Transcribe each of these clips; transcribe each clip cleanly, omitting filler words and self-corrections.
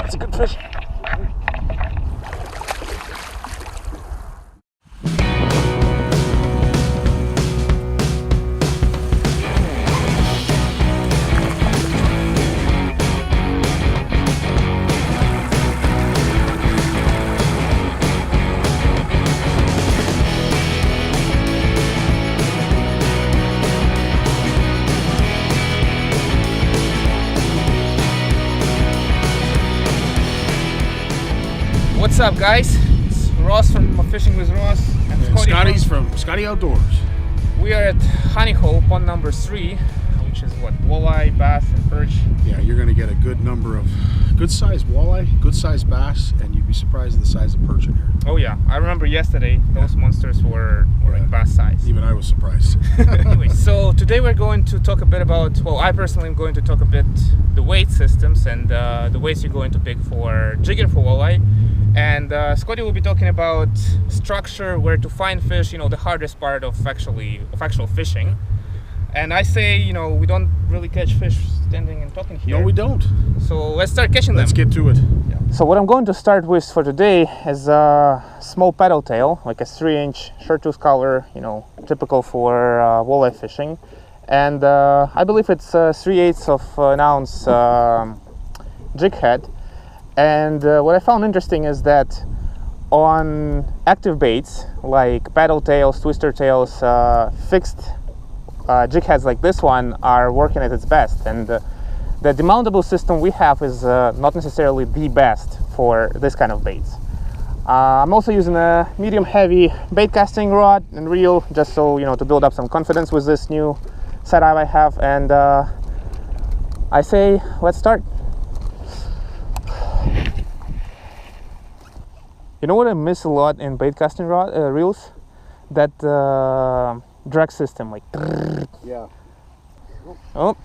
That's a good fish. What's up, guys? It's Ross from Fishing with Ross and Scotties from Scottie Outdoors. We are at Honeyhole, pond number 3, which is what, walleye, bass, and perch. Yeah, you're going to get a good number of good-sized walleye, good-sized bass, and you'd be surprised at the size of perch in here. Oh yeah, I remember yesterday those monsters were like bass size. Even I was surprised. Anyway, so today we're going to talk a bit about, well, I personally am going to talk a bit the weight systems and the weights you're going to pick for jigging for walleye. And Scottie will be talking about structure, where to find fish, you know, the hardest part of actual fishing. And I say, you know, we don't really catch fish standing and talking here. No, we don't. So let's start catching them. Let's get to it. Yeah. So what I'm going to start with for today is a small paddle tail, like a 3-inch short-tooth color, you know, typical for walleye fishing. And I believe it's 3/8 of an ounce jig head. And what I found interesting is that on active baits like paddle tails, twister tails, fixed jig heads like this one are working at its best. And the demountable system we have is not necessarily the best for this kind of baits. I'm also using a medium heavy bait casting rod and reel, just so, you know, to build up some confidence with this new setup I have. And I say, let's start. You know what I miss a lot in bait casting reels? That drag system, like. Yeah. Oh.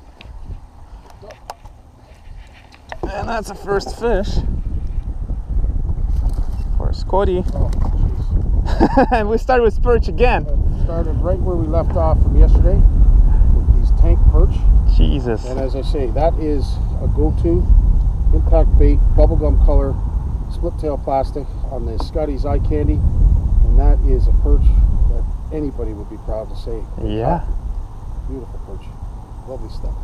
And that's a first fish for Scottie. Oh, and we start with perch again. Started right where we left off from yesterday with these tank perch. Jesus. And as I say, that is a go-to impact bait, bubblegum color, split tail plastic on the Scotties eye candy, and that is a perch that anybody would be proud to say. Yeah. Beautiful perch. Lovely stuff.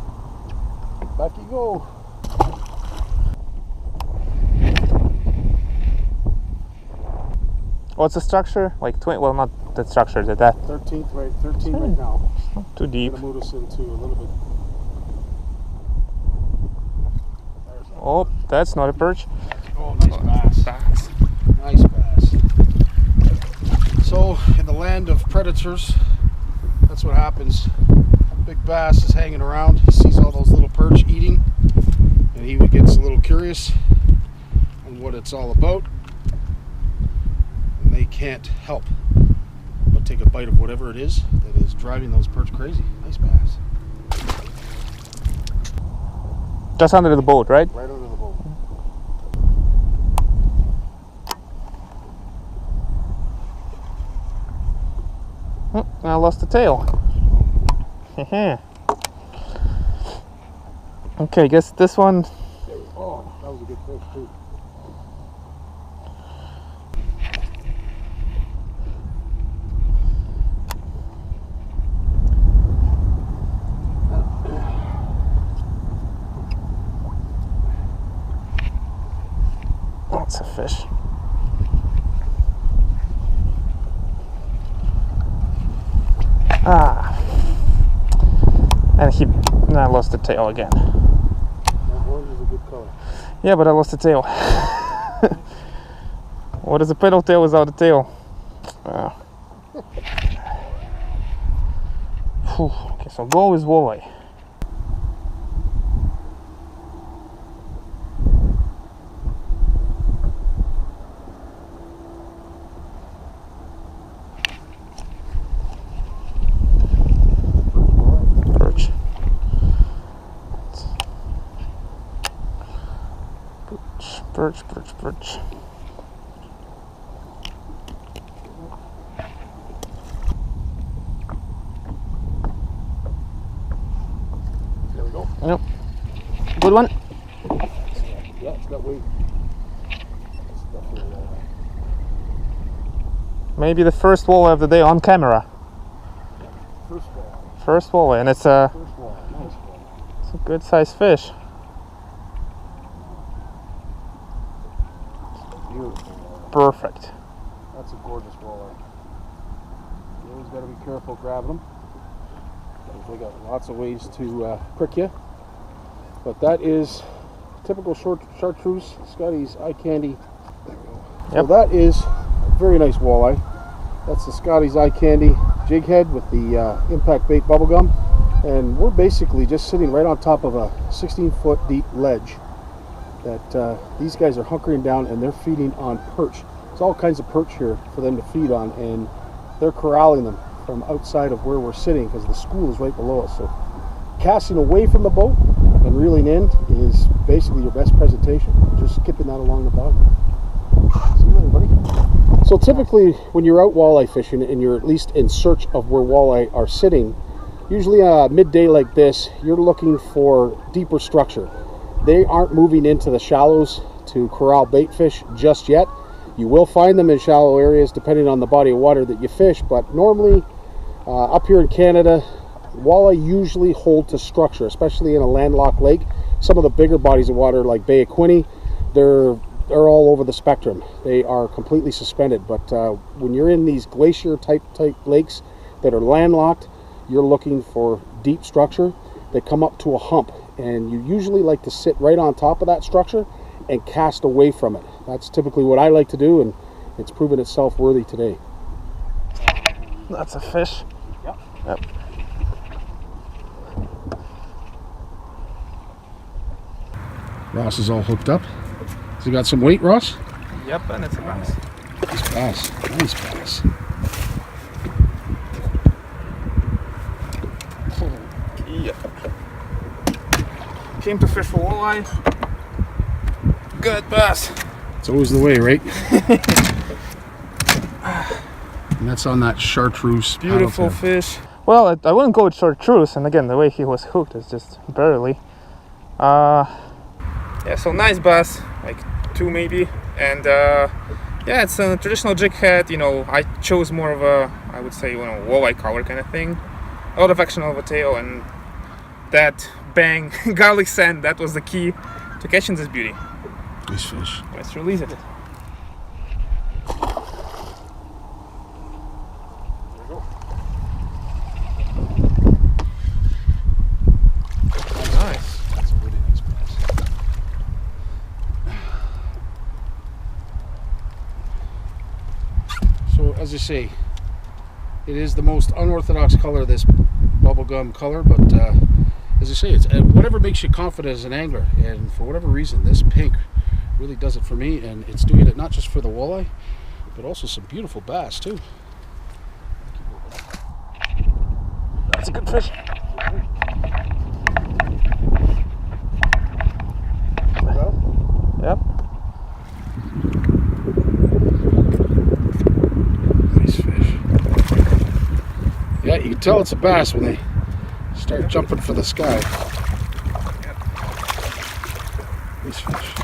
Back you go. What's the structure? Like 20, well, not the structure, that 13th, right? 13 right now. Not too deep. Gonna move us into a little bit. Oh, that's not a perch. Oh, nice bass. Nice bass. So, in the land of predators, that's what happens. Big bass is hanging around. He sees all those little perch eating, and he gets a little curious on what it's all about. And they can't help but take a bite of whatever it is that is driving those perch crazy. Nice bass. Just under the boat, right? Right under the boat. Oh, I lost the tail. Okay, I guess this one. Oh, that was a good fish too. That's a fish. Ah, and I lost the tail again. That orange is a good color. Yeah, but I lost the tail. What is a paddle tail without a tail? Okay, so go with walleye. Perch. There we go. Yep. Good one. Yeah, it's got weight. stuff here. Maybe the first walleye of the day on camera. First walleye. First walleye, and it's First walleye. Nice walleye. a good sized fish. Beautiful. Perfect. That's a gorgeous walleye. You always got to be careful grabbing them. They got lots of ways to prick you. But that is typical chartreuse, Scotties eye candy. There we go. Yep. So that is a very nice walleye. That's the Scotties eye candy jig head with the impact bait bubblegum. And we're basically just sitting right on top of a 16-foot deep ledge that these guys are hunkering down, and they're feeding on perch. There's all kinds of perch here for them to feed on, and they're corralling them from outside of where we're sitting because the school is right below us. So casting away from the boat and reeling in is basically your best presentation. Just skipping that along the bottom. See you later, buddy. So typically when you're out walleye fishing and you're at least in search of where walleye are sitting, usually midday like this, you're looking for deeper structure. They aren't moving into the shallows to corral bait fish just yet. You will find them in shallow areas depending on the body of water that you fish, but normally up here in Canada, walleye usually hold to structure, especially in a landlocked lake. Some of the bigger bodies of water like Bay of Quinte, they're all over the spectrum. They are completely suspended, but when you're in these glacier type lakes that are landlocked, you're looking for deep structure that come up to a hump, and you usually like to sit right on top of that structure and cast away from it. That's typically what I like to do, and it's proven itself worthy today. That's a fish. Yep. Ross is all hooked up. Has he got some weight, Ross? Yep, and it's a bass. Nice bass. Nice bass. Yep. Came to fish for walleye. Good bass. It's always the way, right? And that's on that chartreuse. Beautiful fish. Well, I wouldn't go with chartreuse, and again, the way he was hooked is just barely. Yeah, so nice bass, like 2 maybe, and yeah, it's a traditional jig head. You know, I chose more of a, I would say, walleye color kind of thing. A lot of action over tail, and that bang garlic sand, that was the key to catching this beauty. Nice fish. Let's release it. Nice. That's a really nice bass. So, as I say, it is the most unorthodox color, this bubblegum color, but as I say, it's whatever makes you confident as an angler, and for whatever reason, this pink really does it for me, and it's doing it not just for the walleye, but also some beautiful bass too. That's a good fish. Yep. Nice fish. Yeah, you can tell it's a bass when they start jumping for the sky. Nice fish.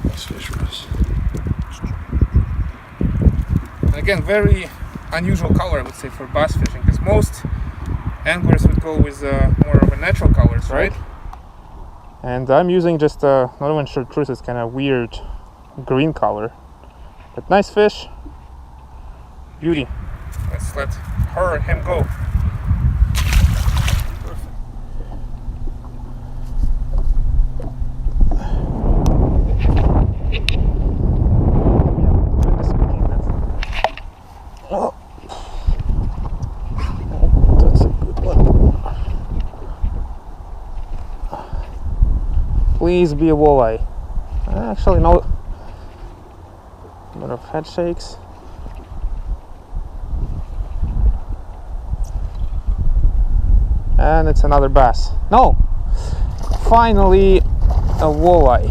Nice fish, Russ. Again, very unusual color, I would say, for bass fishing, because most anglers would go with more of a natural colors, right? And I'm using just not even chartreuse, it's kind of weird green color, but nice fish, beauty. Let's let him go. Oh, that's a good one. Please be a walleye. Actually, no. A lot of head shakes. And it's another bass. No! Finally, a walleye.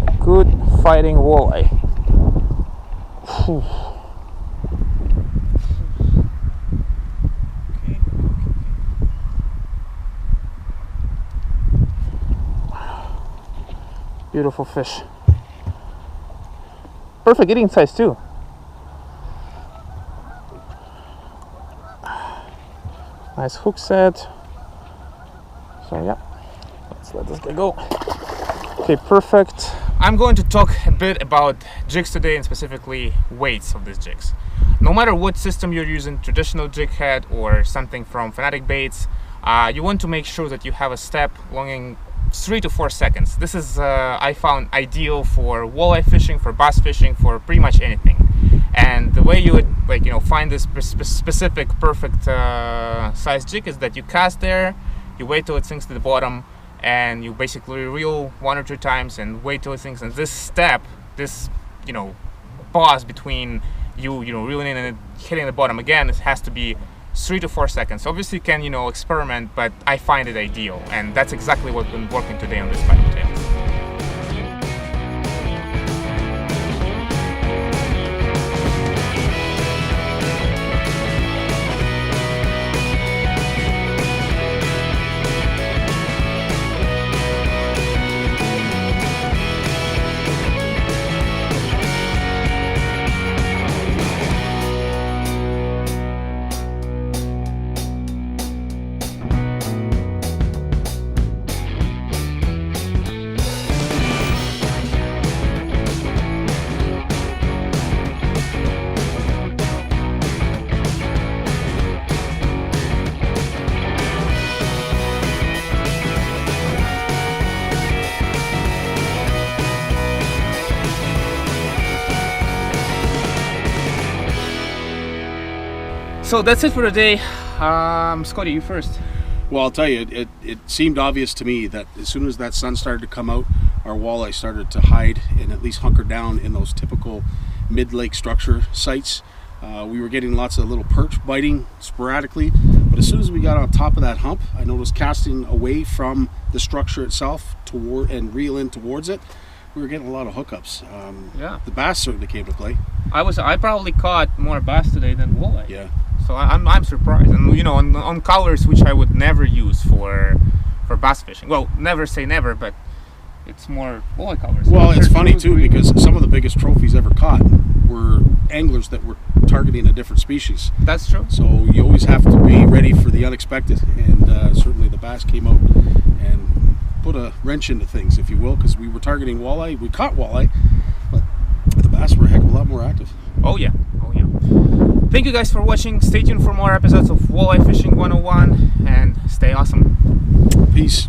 A good fighting walleye. Whew. Beautiful fish. Perfect eating size too. Nice hook set. So yeah, let's let this guy go. Okay, perfect. I'm going to talk a bit about jigs today, and specifically weights of these jigs. No matter what system you're using, traditional jig head or something from Fanatik Baits, you want to make sure that you have a step longing 3 to 4 seconds. This is I found ideal for walleye fishing, for bass fishing, for pretty much anything. And the way you would find this specific perfect size jig is that you cast there, you wait till it sinks to the bottom, and you basically reel 1 or 2 times and wait till it sinks. And this step, this pause between you reeling in and hitting the bottom again, it has to be 3 to 4 seconds. Obviously you can experiment, but I find it ideal, and that's exactly what's been working today on this paddle tail. So that's it for today. Scotty, you first. Well, I'll tell you, it seemed obvious to me that as soon as that sun started to come out, our walleye started to hide and at least hunker down in those typical mid-lake structure sites. We were getting lots of little perch biting sporadically, but as soon as we got on top of that hump, I noticed casting away from the structure itself toward and reel in towards it. We were getting a lot of hookups. Yeah, the bass certainly came to play. I probably caught more bass today than walleye. Yeah. So I'm surprised, and on colors which I would never use for bass fishing. Well, never say never, but it's more walleye colors. Well, it's funny too because some of the biggest trophies ever caught were anglers that were targeting a different species. That's true. So you always have to be ready for the unexpected, and certainly the bass came out and put a wrench into things, if you will, because we were targeting walleye. We caught walleye, but the bass were a heck of a lot more active. Oh yeah, oh yeah. Thank you guys for watching. Stay tuned for more episodes of Walleye Fishing 101, and stay awesome. Peace.